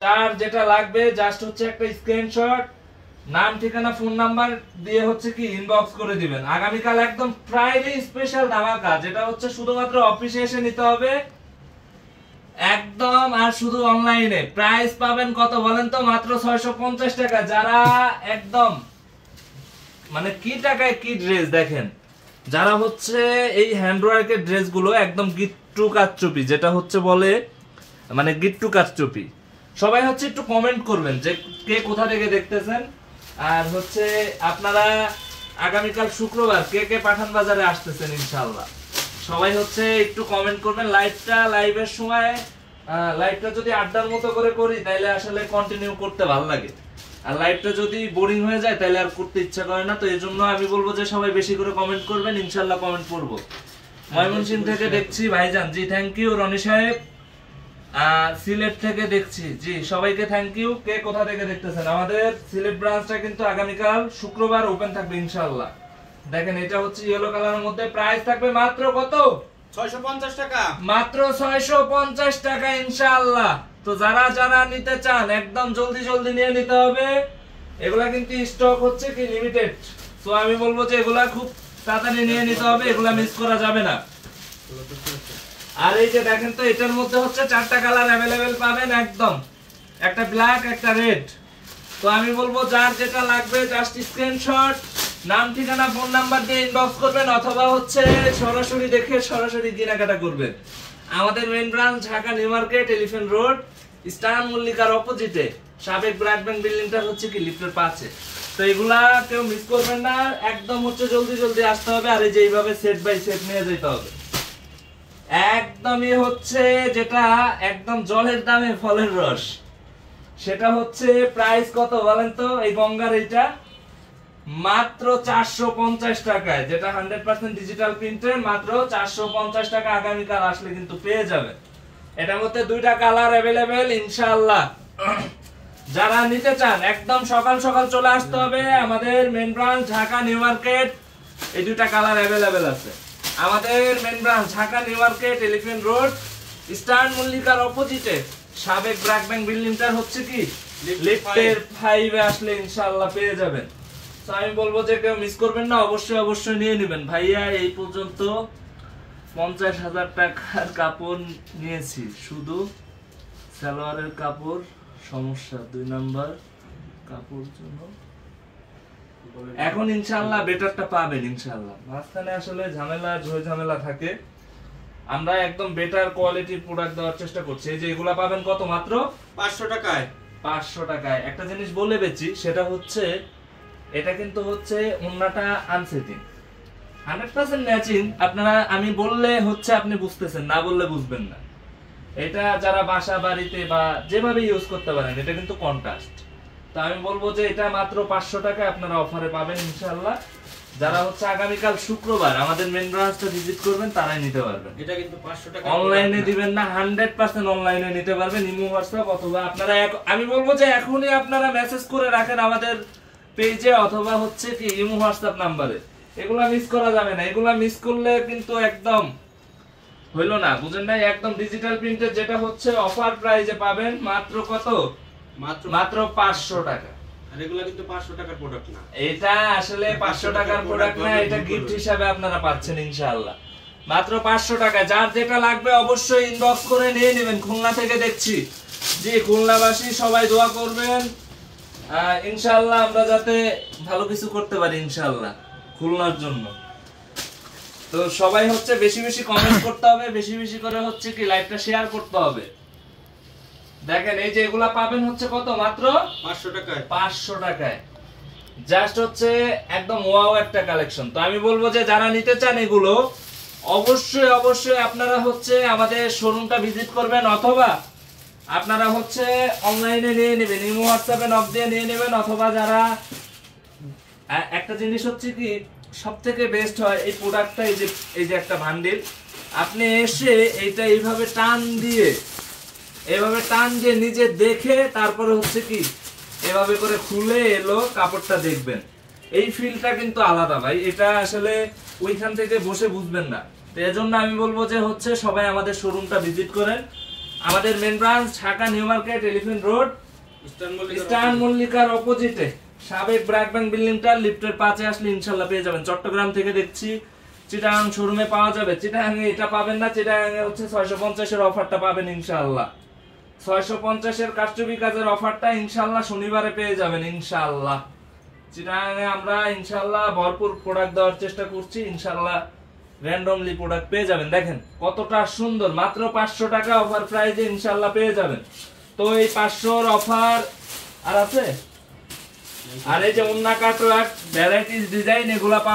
তার যেটা লাগবে জাস্ট হচ্ছে একটা স্ক্রিনশট, নাম ঠিকানা ফোন নাম্বার দিয়ে হচ্ছে কি ইনবক্স করে দিবেন। আগামীকাল একদম ফ্রাইডে স্পেশাল ধামাকা, যেটা হচ্ছে শুধুমাত্র অফিসে এসে নিতে হবে একদম। আর শুধু অনলাইনে প্রাইস পাবেন কত বলেন তো? মাত্র 650 টাকা। যারা একদম মানে কি টাকায় কি ড্রেস দেখেন, যারা হচ্ছে এই হ্যান্ডওয়ার্কের ড্রেসগুলো একদম গিট্টু কাচ্চুপি, যেটা হচ্ছে বলে মানে গিট্টু কাচ্চুপি, সবাই হচ্ছে একটু কমেন্ট করবেন যে কে কোথা থেকে দেখতেছেন। আর হচ্ছে আপনারা আগামীকাল শুক্রবার কে কে পাঠান বাজারে আসতেছেন ইনশাআল্লাহ, সবাই হচ্ছে একটু কমেন্ট করবেন। লাইভের সময় লাইভটা যদি আড্ডার মতো করে করি তাহলে আসলে কন্টিনিউ করতে ভালো লাগে, আর লাইভটা যদি বোরিং হয়ে যায় তাহলে আর করতে ইচ্ছা করে না। তো এই জন্য আমি বলবো যে সবাই বেশি করে কমেন্ট করবেন, ইনশাআল্লাহ কমেন্ট করবো। ময়মনসিংহ থেকে দেখছি ভাইজান, জি থ্যাংক ইউ। রনি সাহেব সিলেট থেকে দেখছি, জি সবাইকে থ্যাংক ইউ। কে কোথা থেকে দেখতেছেন? আমাদের সিলেট ব্রাঞ্চটা কিন্তু আগামীকাল শুক্রবার ওপেন থাকবে ইনশাআল্লাহ। দেখেন এটা হচ্ছে ইয়েলো কালারের মধ্যে, প্রাইস থাকবে মাত্র কত? 650 টাকা, মাত্র 650 টাকা ইনশাআল্লাহ। তো যারা যারা নিতে চান একদম জলদি জলদি নিয়ে নিতে হবে, এগুলা কিন্তু স্টক হচ্ছে কি লিমিটেড। তো আমি বলবো যে এগুলা খুব তাড়াতাড়ি নিয়ে নিতে হবে, এগুলা মিস করা যাবে না। আর এই যে দেখেন তো এটার মধ্যে হচ্ছে 4টা কালার अवेलेबल পাবেন একদম, একটা ব্ল্যাক একটা রেড। তো আমি বলবো যার যেটা লাগবে জাস্ট স্ক্রিনশট, নাম ঠিকানা ফোন নাম্বার দিয়ে ইনবক্স করবেন, অথবা হচ্ছে সরাসরি দেখে সরাসরি কেনাকাটা করবেন। আমাদের main branch Dhaka New Market, Elephant Road, Star মল্লিকার অপোজিটে, সাবেক ব্র্যাক ব্যাংক বিল্ডিংটা হচ্ছে কি লিফটের পাশে। তো এগুলা কেউ মিস করবেন না, একদম হচ্ছে জলদি জলদি আসতে হবে। আর এই যে এইভাবে সেট বাই সেট নিয়ে যেতে হবে একদমই হচ্ছে যেটা একদম জলের দামে ফলের রস, সেটা হচ্ছে প্রাইস কত বলেন তো? এই গঙ্গার এইটা মাত্র 450 টাকায়, যেটা 100% ডিজিটাল প্রিন্টের, মাত্র 450 টাকা। আগামীকাল আসলে কিন্তু পেয়ে যাবেন। এটার মধ্যে 2টা কালার अवेलेबल ইনশাআল্লাহ। যারা নিতে চান একদম সকাল সকাল চলে আসতে হবে আমাদের main branch Dhaka New Market. এই 2টা কালার अवेलेबल আছে। আমাদের main branch Dhaka New Market, Elephant Road, Star মল্লিকার অপোজিটে, সাবেক ব্র্যাক ব্যাংক বিল্ডিংটার হচ্ছে কি লিফটের 5 এ আসলে ইনশাআল্লাহ পেয়ে যাবেন। তো আমি বলবো যে কেউ মিস করবেন না, অবশ্যই অবশ্যই নিয়ে নেবেন। ভাইয়া এই পর্যন্ত 50,000 টাকার কাপড় নিয়েছি, শুধু সালোয়ারের কাপড় সমস্যা, 2 নাম্বার কাপড় জন্য। এখন ইনশাআল্লাহ বেটারটা পাবেন ইনশাআল্লাহ। মাঝখানে আসলে ঝামেলা ঝামেলা থাকে, আমরা একদম বেটার কোয়ালিটির প্রোডাক্ট দেওয়ার চেষ্টা করছি। এই যে এগুলা পাবেন কত? মাত্র 500 টাকায়। 500 টাকায়। একটা জিনিস বলে বেচি, সেটা হচ্ছে এটা কিন্তু হচ্ছে ওন্নাটা আনসেটিং, 100% ম্যাচিং। আপনারা আমি বললে হচ্ছে আপনি বুঝতেছেন, না বললে বুঝবেন না। এটা যারা বাসা বাড়িতে বা যেভাবে ইউজ করতে পারেন, এটা কিন্তু কন্ট্রাস্ট। তো আমি বলবো যে এটা মাত্র 500 টাকায় আপনারা অফারে পাবেন ইনশাআল্লাহ। যারা হচ্ছে আগামীকাল শুক্রবার আমাদের মেইন ব্রাঞ্চটা ভিজিট করবেন তারাই নিতে পারবেন। এটা কিন্তু 500 টাকা অনলাইনে দিবেন না, 100% অনলাইনে নিতে পারবেন, ইমো হোয়াটসঅ্যাপ, অথবা আপনারা আমি বলবো যে এখনই আপনারা মেসেজ করে রাখেন আমাদের পেজে, অথবা হচ্ছে কি ইমো হোয়াটসঅ্যাপ নাম্বারে। এগুলা মিস করা যাবে না, এগুলা মিস করলে কিন্তু একদম হইলো না, বুঝেন না? একদম ডিজিটাল প্রিন্টের যেটা হচ্ছে অফার প্রাইসে পাবেন মাত্র কত? মাত্র 500 টাকা। আর এগুলা কিন্তু 500 টাকার প্রোডাক্ট না, এটা আসলে 500 টাকার প্রোডাক্ট না, এটা গিফট হিসাবে আপনারা পাচ্ছেন ইনশাআল্লাহ মাত্র 500 টাকা। যার যেটা লাগবে অবশ্যই ইনবক্স করে নিয়ে নেবেন। খুলনা থেকে দেখছি, জি খুলনাবাসী সবাই দোয়া করবেন ইনশাআল্লাহ আমরা যাতে ভালো কিছু করতে পারি ইনশাআল্লাহ খুলনার জন্য। তো সবাই হচ্ছে বেশি বেশি কমেন্ট করতে হবে, বেশি বেশি করে হচ্ছে কি লাইভটা শেয়ার করতে হবে। দেখেন এই যে এগুলা পাবেন হচ্ছে কত? মাত্র 500 টাকায়। 500 টাকায় জাস্ট হচ্ছে একদম ওয়াও একটা কালেকশন। তো আমি বলবো যে যারা নিতে চান এগুলো অবশ্যই অবশ্যই আপনারা হচ্ছে আমাদের শোরুমটা ভিজিট করবেন, অথবা আপনারা হচ্ছে অনলাইনে নিয়ে নেবেন, ইমো হোয়াটসঅ্যাপে নক দিয়ে নিয়ে নেবেন। অথবা যারা একটা জিনিস হচ্ছে কি সবথেকে বেস্ট হয় এই প্রোডাক্টটা, এই যে একটা বান্ডিল, আপনি এসে এইটা এইভাবে টান দিয়ে নিজে দেখে তারপরে হচ্ছে কি এভাবে করে খুলে এলো কাপড়টা দেখবেন, এই ফিলটা কিন্তু আলাদা ভাই। এটা আসলে ওইখান থেকে বসে বুঝবেন না। তো এজন্য আমি বলবো যে হচ্ছে সবাই আমাদের শোরুমটা ভিজিট করেন। আমাদের main branch Dhaka New Market, Elephant Road, Eastern মল্লিকার অপোজিটে সাবেক ব্র্যাক ব্যাংক বিল্ডিংটা লিফটের 5-এ আসলে ইনশাআল্লাহ পেয়ে যাবেন। চট্টগ্রাম থেকে দেখছি চিটাগাং শোরুমে পাওয়া যাবে। চিটাগাং এ এটা পাবেন না, চিটাগাং এ হচ্ছে 650 এর অফারটা পাবেন ইনশাআল্লাহ। 650 এর কারচুপি কাজের অফারটা ইনশাআল্লাহ শনিবারে পেয়ে যাবেন ইনশাআল্লাহ। চিটাগাং এ আমরা ইনশাআল্লাহ ভরপুর প্রোডাক্ট দেওয়ার চেষ্টা করছি, ইনশাআল্লাহ র্যান্ডমলি প্রোডাক্ট পেয়ে যাবেন। দেখেন কতটা সুন্দর, মাত্র 500 টাকা অফার প্রাইসে ইনশাআল্লাহ পেয়ে যাবেন। তো এই 500 এর অফার আর আছে, আর এই যে ওন্না কাটওয়ার্ক ভ্যারাইটিস ডিজাইন এগুলা পাবেন।